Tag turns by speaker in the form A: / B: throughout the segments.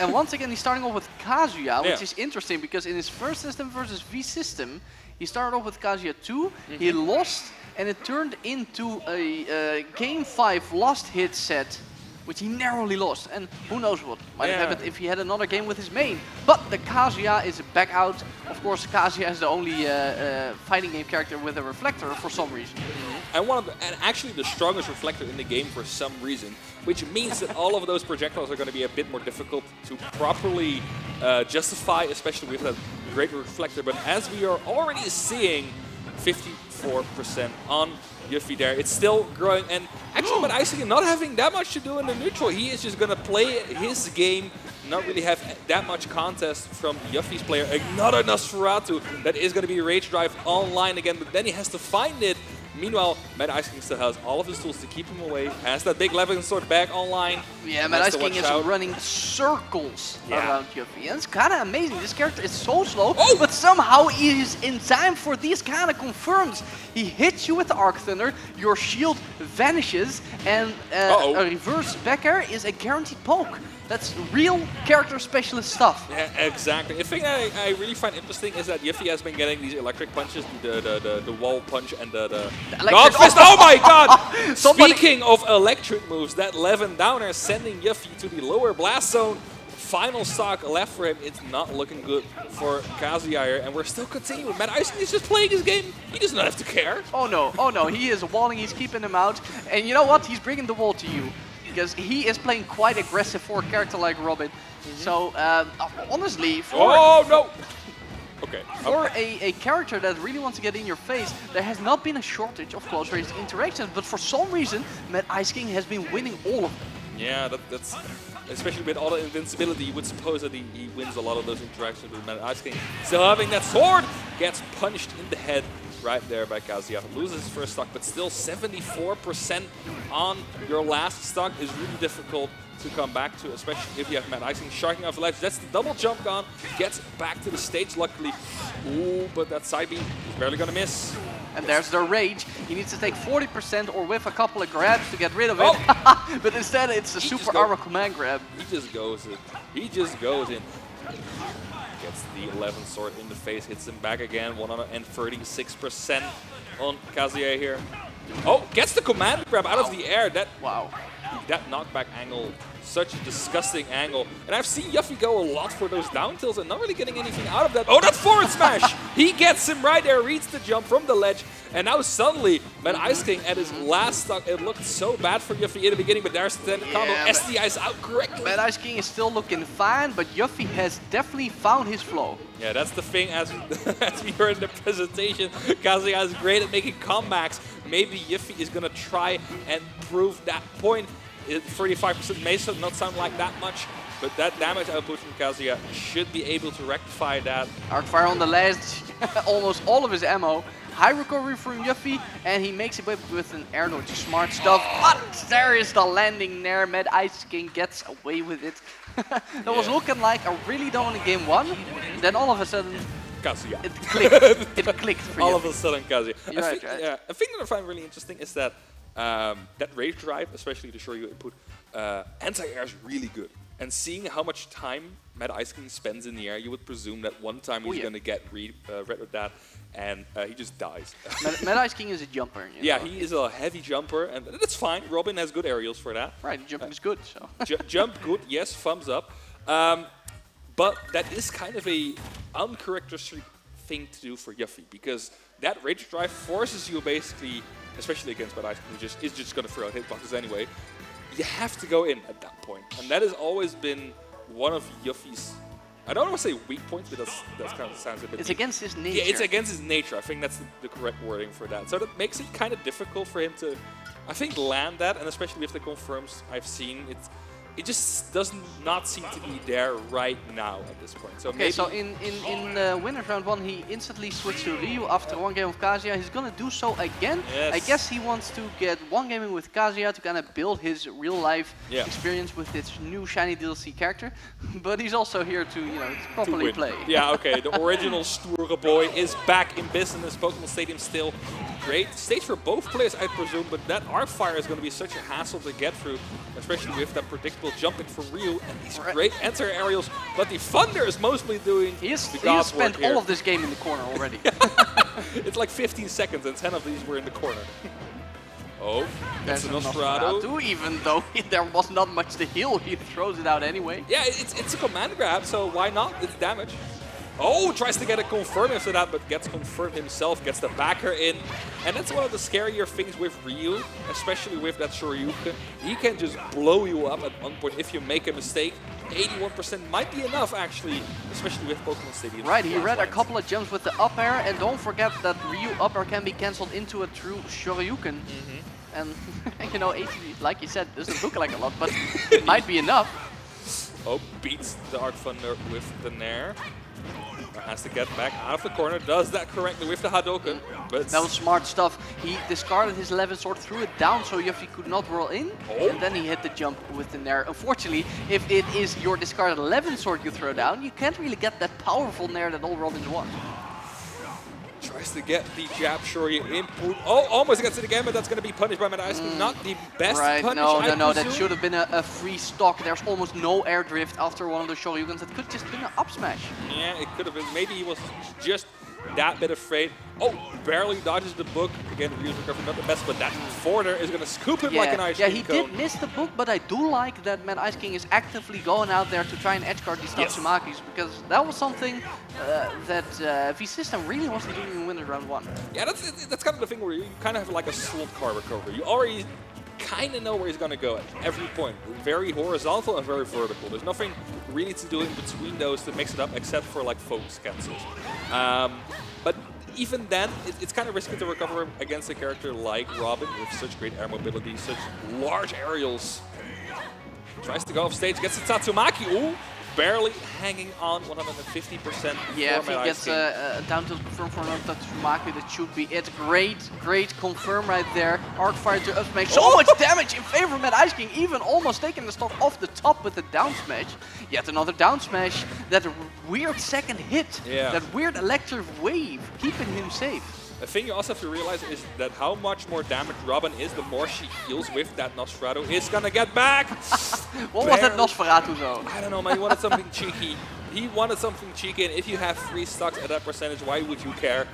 A: And once again, he's starting off with Kazuya, which is interesting because in his first system versus V system, he started off with Kazuya 2, he lost, and it turned into a Game 5 last hit set, which he narrowly lost. And who knows what might have happened if he had another game with his main. But the Kazuya is back out. Of course, Kazuya is the only fighting game character with a reflector for some reason.
B: And actually the strongest reflector in the game for some reason, which means that all of those projectiles are going to be a bit more difficult to properly justify, especially with that great reflector. But as we are already seeing 54% on YUFFIE there, it's still growing, and actually Mad Icing not having that much to do in the neutral. He is just going to play his game, not really have that much contest from YUFFIE's player. Another Nosferatu that is going to be Rage Drive online again, but then he has to find it. Meanwhile, Mad Icing still has all of his tools to keep him away. Has that big Levin Sword back online.
A: Yeah, Mad Icing is running circles around YUFFIE. And it's kind of amazing. This character is so slow, but somehow he is in time for these kind of confirms. He hits you with the Arc Thunder, your shield vanishes, and a reverse back air is a guaranteed poke. That's real character specialist stuff. Yeah,
B: exactly. The thing I really find interesting is that YUFFIE has been getting these electric punches, the wall punch and the God Fist. Oh my god! Speaking of electric moves, that Levin downer sending YUFFIE to the lower blast zone. Final stock left for him. It's not looking good for Kazuya here, and we're still continuing. Mad Icing is just playing his game. He does not have to care.
A: Oh no, he is walling, he's keeping him out. And you know what? He's bringing the wall to you. Because he is playing quite aggressive for a character like Robin. So, honestly, for, for a character that really wants to get in your face, there has not been a shortage of close range interactions, but for some reason, Mad Icing has been winning all of them.
B: Yeah, that's especially with all the invincibility, you would suppose that he wins a lot of those interactions with Mad Icing. Still having that sword, gets punched in the head. Right there by Kazuya. Loses his first stock, but still 74% on your last stock is really difficult to come back to, especially if you have Mad Icing sharking off the ledge. That's the double jump gone. Gets back to the stage, luckily. Ooh, but that side beam is barely going to miss.
A: And there's the rage. He needs to take 40% or whiff a couple of grabs to get rid of it. But instead, it's a super armor command grab.
B: He just goes in. He just goes in. Gets the 11 sword in the face, hits him back again, 136% on Kazuya here. Oh, gets the command grab out of the air. That knockback angle, such a disgusting angle. And I've seen YUFFIE go a lot for those down tilts and not really getting anything out of that. Oh, that forward smash! He gets him right there, reads the jump from the ledge. And now suddenly, Mad Icing at his last stock, it looked so bad for YUFFIE in the beginning, but there's the combo. SDI is out correctly.
A: Mad Icing is still looking fine, but YUFFIE has definitely found his flow.
B: Yeah, that's the thing, as we heard in the presentation, Kazuya is great at making comebacks. Maybe YUFFIE is going to try and prove that point. 35% may not sound like that much, but that damage output from Kazuya should be able to rectify that.
A: Arcfire on the last, almost all of his ammo. High recovery from YUFFIE, and he makes it with an air dodge. Smart stuff, but there is the landing there. Mad Icing gets away with it. That was looking like a really dominant game one. Then all of a sudden,
B: Kazuya.
A: It clicked. It clicked for
B: all
A: YUFFIE.
B: Of a sudden, Kazuya.
A: Right.
B: A thing that I find really interesting is that that rage drive, especially the Shoryu input, anti-air is really good. And seeing how much time Mad Icing spends in the air, you would presume that one time he's going to get rid of that, and he just dies.
A: Mad Icing is a jumper.
B: Yeah, he is a heavy jumper, and that's fine. Robin has good aerials for that.
A: Right, jumping is good. So
B: jump good, yes, thumbs up. But that is kind of a uncharacteristic thing to do for YUFFIE, because that rage drive forces you basically, especially against Mad Icing, who is just going to throw out hitboxes anyway. You have to go in at that point, and that has always been one of YUFFIE's, I don't want to say weak points, but that kind of sounds a bit.
A: It's against his nature.
B: Yeah, it's against his nature. I think that's the correct wording for that. So that makes it kind of difficult for him to, I think, land that, and especially with the confirms I've seen, it just does not seem to be there right now at this point. So
A: okay, so in winner's round 1, he instantly switched to Ryu after one game of Kazuya. He's gonna do so again. Yes. I guess he wants to get one gaming with Kazuya to kind of build his real life experience with this new shiny DLC character. But he's also here to, properly play.
B: Yeah, okay. The original Stoere boy is back in business. Pokemon Stadium still great stage for both players, I presume, but that arc fire is going to be such a hassle to get through, especially with that predictable jumping from Ryu and these great anti-aerials. But the Thunder is mostly doing
A: he has
B: here.
A: spent all of this game in the corner already.
B: It's like 15 seconds and 10 of these were in the corner. Oh,
A: there's
B: a Nosferatu.
A: Even though there was not much to heal, he throws it out anyway.
B: Yeah, it's a command grab, so why not? It's damage. Oh, tries to get a confirm after that, but gets confirmed himself, gets the backer in. And that's one of the scarier things with Ryu, especially with that Shoryuken. He can just blow you up at one point if you make a mistake. 81% might be enough, actually, especially with Pokemon Stadium.
A: Right, he read a couple of jumps with the up air, and don't forget that Ryu up air can be cancelled into a true Shoryuken. And, you know, 80, like you said, doesn't look like a lot, but it might be enough.
B: Oh, beats the Arc Thunder with the Nair. Has to get back out of the corner, does that correctly with the Hadouken. But
A: that was smart stuff. He discarded his 11 sword, threw it down so Yuffie could not roll in, and then he hit the jump with the Nair. Unfortunately, if it is your discarded 11 sword you throw down, you can't really get that powerful Nair that all Robins want.
B: Tries to get the jab Shoryu input. Oh, almost gets it again, but that's going to be punished by Mad Ice King. Not the best punish,
A: No, that should have been a free stock. There's almost no air drift after one of the Shoryukens. That could just been an up smash.
B: Yeah, it could have been. Maybe he was just that bit afraid. Oh, barely dodges the book. Again, Ryu's recovery not the best, but that forwarder is going to scoop him like an ice cream
A: he
B: cone.
A: did miss the book, but I do like that Mad Ice King is actively going out there to try and edgeguard these Tatsumakis, because that was something that V-System really wasn't doing in Winners Round 1.
B: Yeah, that's kind of the thing where you kind of have like a slot car recovery. You already kind of know where he's going to go at every point. Very horizontal and very vertical. There's nothing really to do in between those to mix it up except for like focus cancels. But even then, it's kind of risky to recover against a character like Robin with such great air mobility, such large aerials. Tries to go off stage, gets the Tatsumaki. Ooh, barely hanging on 150%.
A: Yeah, if he gets down to confirm for another Tatsumaki, that should be it. Great confirm right there. Arc fire to up smash. So much damage in favor of Mad Ice King, even almost taking the stock off the top with the down smash. Yet another down smash. That weird second hit.
B: Yeah.
A: That weird electric wave, keeping him safe.
B: The thing you also have to realize is that how much more damage Robin is, the more she heals with that Nosferatu. Is gonna get back!
A: What was that Nosferatu though?
B: I don't know, man. He wanted something cheeky. He wanted something cheeky, and if you have 3 stocks at that percentage, why would you care?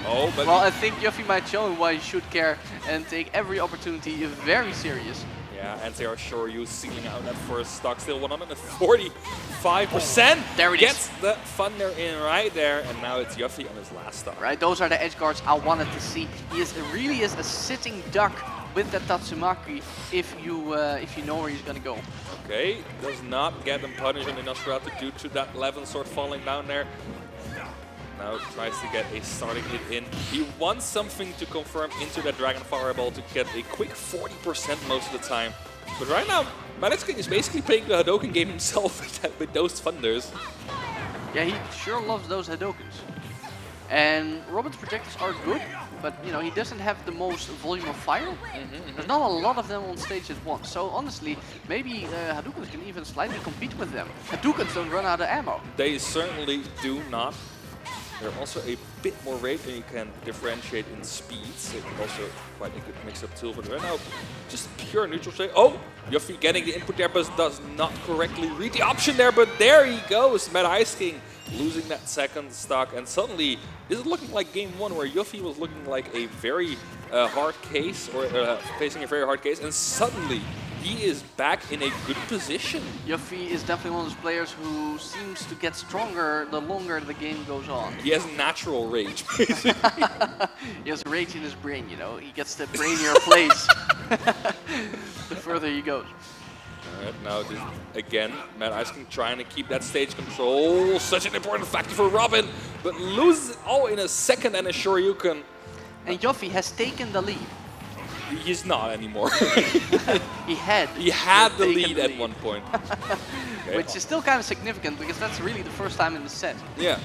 B: Oh, but
A: well, I think Yuffie might show him why he should care and take every opportunity very serious.
B: Yeah, and they are sure you sealing out that first stock, still 145%.
A: There it
B: gets the Thunder in right there, and now it's Yuffie on his last stock.
A: Right, those are the edge guards I wanted to see. He really is a sitting duck with that Tatsumaki if you know where he's gonna go.
B: Okay, does not get them punished on the Nosferatu due to that 11 sword falling down there. Now tries to get a starting hit in. He wants something to confirm into that Dragon Fireball to get a quick 40% most of the time. But right now, Mad Ice King is basically playing the Hadouken game himself with those Thunders.
A: Yeah, he sure loves those Hadoukens. And Robin's projectiles are good, but you know, he doesn't have the most volume of fire. There's not a lot of them on stage at once. So honestly, maybe Hadoukens can even slightly compete with them. Hadoukens don't run out of ammo.
B: They certainly do not. They're also a bit more rate, and you can differentiate in speeds. It's also quite a good mix-up tool, but right now, just pure neutral state. Oh, Yuffie getting the input there, but does not correctly read the option there, but there he goes. Mad Ice King losing that second stock, and suddenly, this is looking like game 1, where Yuffie was looking like a very hard case, or facing a very hard case, and suddenly, he is back in a good position.
A: Yuffie is definitely one of those players who seems to get stronger the longer the game goes on.
B: He has natural rage, basically.
A: He has rage in his brain, you know. He gets the brainier place the further he goes.
B: Alright, now again, Mad Ice King trying to keep that stage control. Such an important factor for Robin, but loses it all in a second and a Shoryuken.
A: And Yuffie has taken the lead.
B: He's not anymore.
A: He had
B: the lead at one point. Okay.
A: Which is still kind of significant, because that's really the first time in the set.
B: Yeah.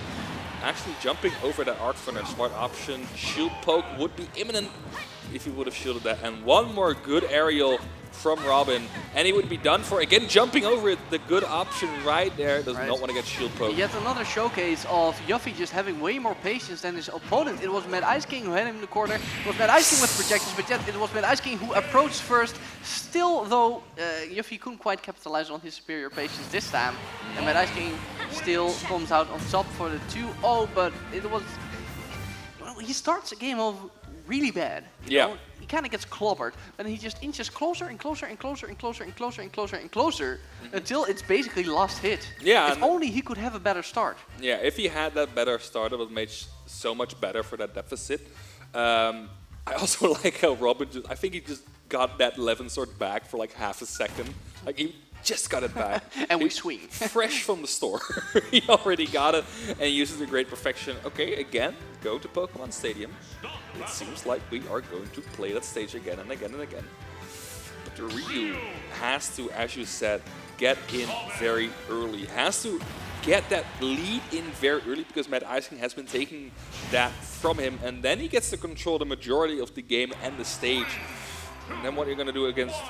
B: Actually jumping over that Arc Thunder, smart option. Shield poke would be imminent if he would have shielded that. And one more good aerial from Robin, and he would be done for. Again, jumping over it, the good option right there. Does not want to get shield poked.
A: Yet another showcase of YUFFIE just having way more patience than his opponent. It was Mad Ice King who had him in the corner. It was Mad Ice King with projections, but yet it was Mad Ice King who approached first. Still, though, YUFFIE couldn't quite capitalize on his superior patience this time. And Mad Ice King still comes out on top for the 2-0, but it was... Well, he starts the game off really bad. You know? He kind of gets clobbered, and he just inches closer and closer and closer and closer and closer and closer and closer until it's basically last hit.
B: Yeah.
A: If only he could have a better start.
B: Yeah, if he had that better start, it would make so much better for that deficit. I also like how Robin I think he just got that 11 sword back for like half a second. Like he just got it back.
A: And we swing.
B: Fresh from the store. He already got it and uses it to great perfection. Okay, again, go to Pokemon Stadium. It seems like we are going to play that stage again and again and again. But the Ryu has to, as you said, get in very early. Has to get that lead in very early because Mad Ice King has been taking that from him, and then he gets to control the majority of the game and the stage. And then what are you going to do against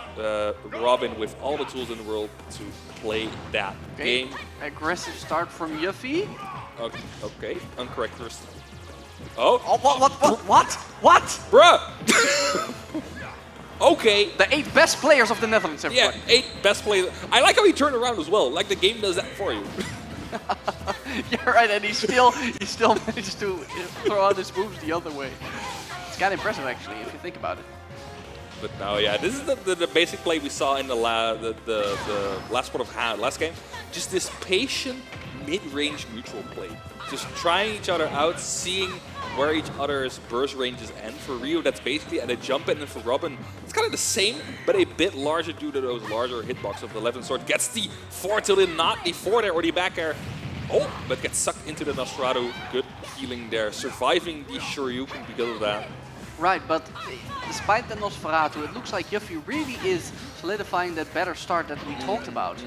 B: Robin with all the tools in the world to play that game?
A: Aggressive start from YUFFIE.
B: Okay, uncharacteristic. Oh,
A: What?
B: Bruh! Okay.
A: The 8 best players of the Netherlands, everybody.
B: Yeah, 8 best players. I like how he turned around as well. Like the game does that for you.
A: You're right, and he still managed to throw out his moves the other way. It's kind of impressive, actually, if you think about it.
B: But now, yeah, this is the basic play we saw in the last part of last game. Just this patient mid-range neutral play. Just trying each other out, seeing where each other's burst ranges end. For Ryu, that's basically at a jump in, and for Robin, it's kind of the same, but a bit larger due to those larger hitbox of the 11 sword. Gets the forward tilt in, not the forward air or the back air. Oh, but gets sucked into the Nosferatu. Good healing there. Surviving the Shoryuken because of that.
A: Right, but despite the Nosferatu, it looks like YUFFIE really is solidifying that better start that we talked about.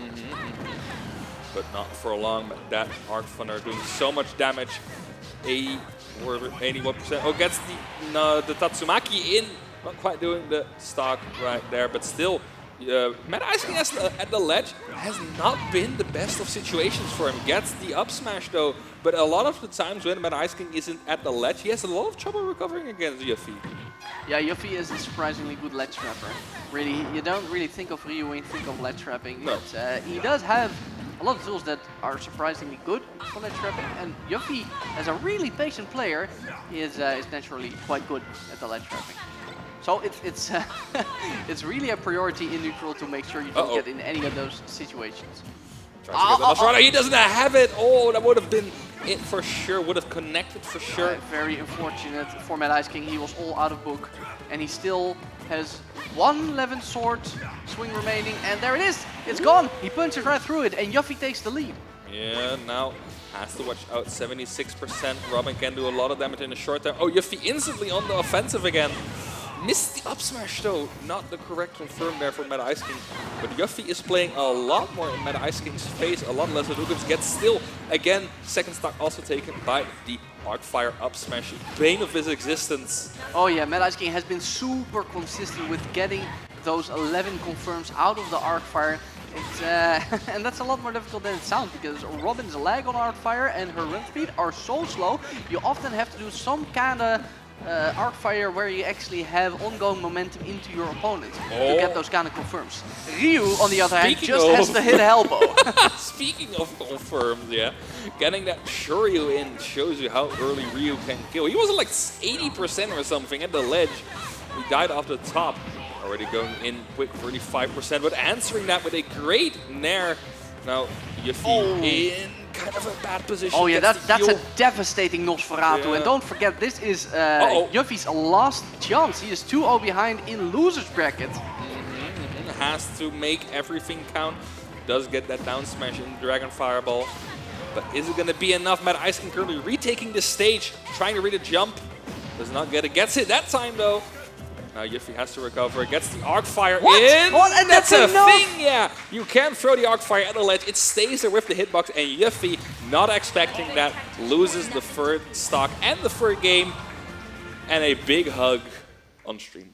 B: But not for long. But that Arc Thunder doing so much damage. 81%. Oh, gets the Tatsumaki in. Not quite doing the stock right there, but still. Mad Ice King at the ledge has not been the best of situations for him. Gets the up smash though, but a lot of the times when Mad Ice King isn't at the ledge, he has a lot of trouble recovering against YUFFIE.
A: Yeah, YUFFIE is a surprisingly good ledge trapper. Really, you don't really think of Ryu when you think of ledge trapping,
B: no.
A: But he does have a lot of tools that are surprisingly good for ledge trapping, and YUFFIE, as a really patient player, is naturally quite good at the ledge trapping. So it's really a priority in neutral to make sure you don't get in any of those situations.
B: He doesn't have it. Oh, that would have been it for sure. Would have connected for sure.
A: Very unfortunate for Mad Ice King. He was all out of book, and he still has one 11 sword swing remaining, and there it is. It's gone. He punches right through it, and YUFFIE takes the lead.
B: Yeah, now has to watch out. 76%. Robin can do a lot of damage in a short time. Oh, YUFFIE instantly on the offensive again. Missed the up smash though, not the correct confirm there for Mad Ice King. But YUFFIE is playing a lot more in Mad Ice King's face, a lot less Hadoukens. Gets still, again, second stock also taken by the Arcfire up smash, bane of his existence.
A: Oh yeah, Mad Ice King has been super consistent with getting those 11 confirms out of the Arcfire. And that's a lot more difficult than it sounds, because Robin's lag on Arcfire and her run speed are so slow, you often have to do some kind of Arcfire where you actually have ongoing momentum into your opponent to get those kind of confirms. Ryu, on the other hand, just has to hit elbow.
B: Speaking of confirms, yeah, getting that Shoryu in shows you how early Ryu can kill. He was at like 80% or something at the ledge. He died off the top. Already going in quick, 35%, but answering that with a great nair. Now, YUFFIE in kind of a bad position.
A: Oh yeah, that's a devastating Nosferatu. Yeah. And don't forget, this is YUFFIE's last chance. He is 2-0 behind in loser's bracket.
B: Has to make everything count. Does get that down smash in Dragon Fireball. But is it going to be enough? Mad Ice King currently retaking the stage, trying to read a jump. Does not get it. Gets it that time though. Now YUFFIE has to recover, gets the Arcfire in.
A: What? And that's
B: a
A: enough?
B: thing, yeah. You can throw the Arcfire at the ledge, it stays there with the hitbox, and YUFFIE, not expecting that, loses the third stock and the third game. And a big hug on stream.